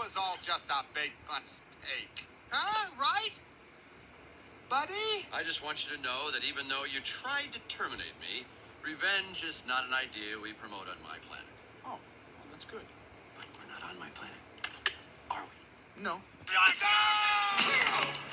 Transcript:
was all just a big mistake. Huh? Right? Buddy? I just want you to know that even though you tried to terminate me, revenge is not an idea we promote on my planet. Oh, well, that's good. But we're not on my planet, are we? No. No!